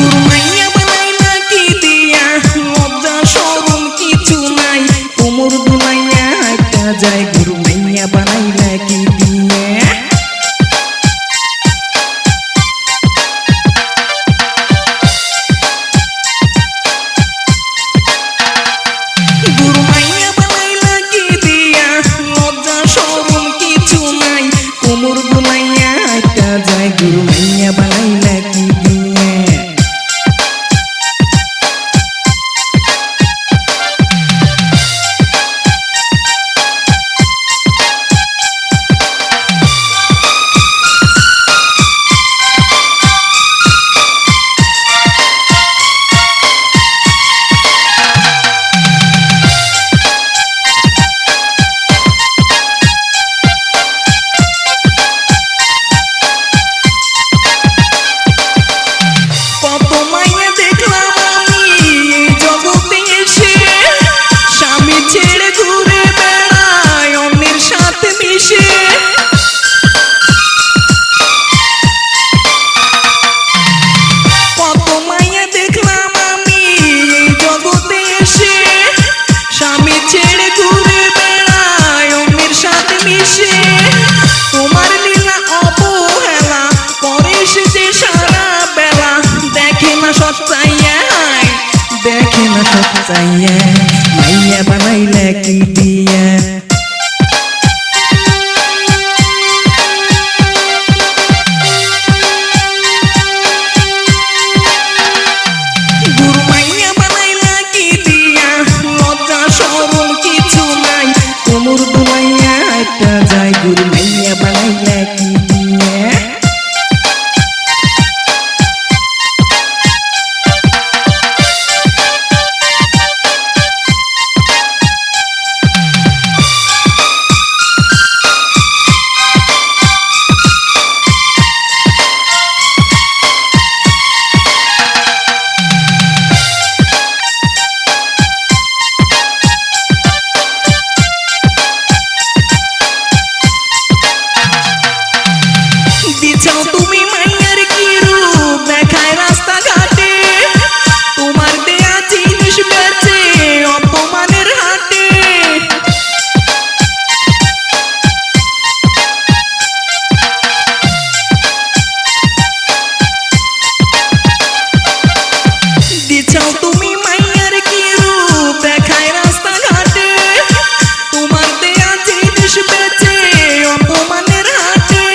গুরমাইয়া বানাইলা কি দিয়া লজ্জা শরম কিছু নাই কোমর দুলাইয়া হাইটা যায় গুরমাইয়া বানাইলা কি দিয়া গুরমাইয়া বানাইলা কি দিয়া লজ্জা শরম কিছু নাই কোমর দুলাইয়া হাইটা যায় গুরমাইয়া বানাইলা কি দিয়া মাইয়া বানাইলা কি দিয়া গুরমাইয়া বানাইলা কি দিয়া লজ্জা শরম কিছু নাই কোমর দুলাইয়া হাইটা যায় গুরমাইয়া বানাইলা কি দিয়া তুমি মাইয়ার কি রূপ দেখায় রাস্তা ঘাটে তোমার দেয়া জিনিস বেচে অপমানের হাটে দিছাও তুমি মাইয়ার কি রূপ দেখায় রাস্তা ঘাটে তোমার দেয়া জিনিস বেচে অপমানের হাটে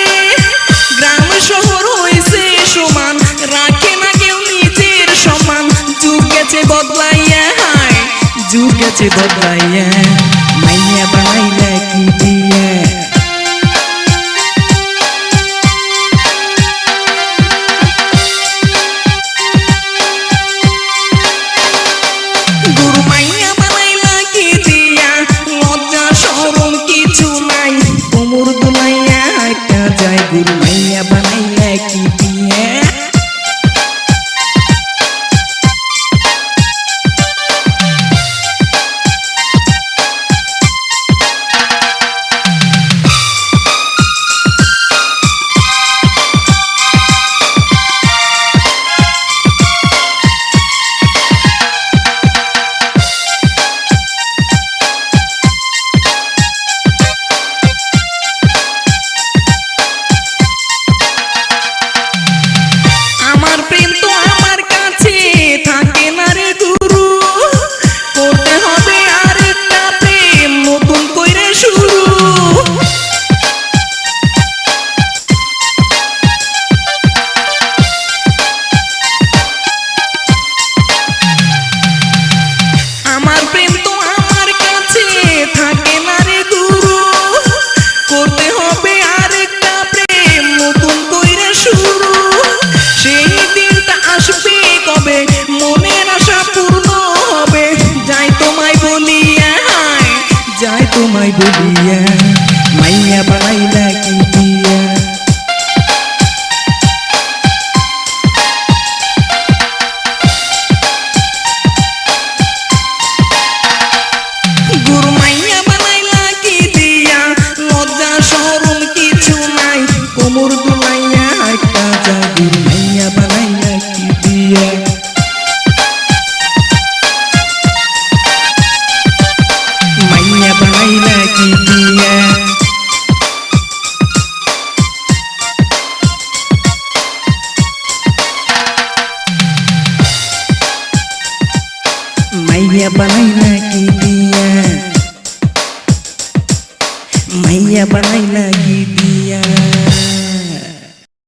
গ্রাম শহর হইছে সমান রাখে না কেউ নিজের সমান যুগ গেছে বদলাইয়া হায় যুগ গেছে বদলাইয়া মাইয়া বানাইলা কি দিয়া গুরমাইয়া বানাইলা কি দিয়া লজ্জা শরম কিছু নাই কোমর দুলাইয়া হাইটা যায় গুরমাইয়া বানাইলা কি দিয়া তোমায় বলিয়া মাইয়া বানাইলা কি দিয়া গুরমাইয়া বানাইলা কি দিয়া লজ্জা শরম কিছু নাই কোমর দুলাইয়া একটা যা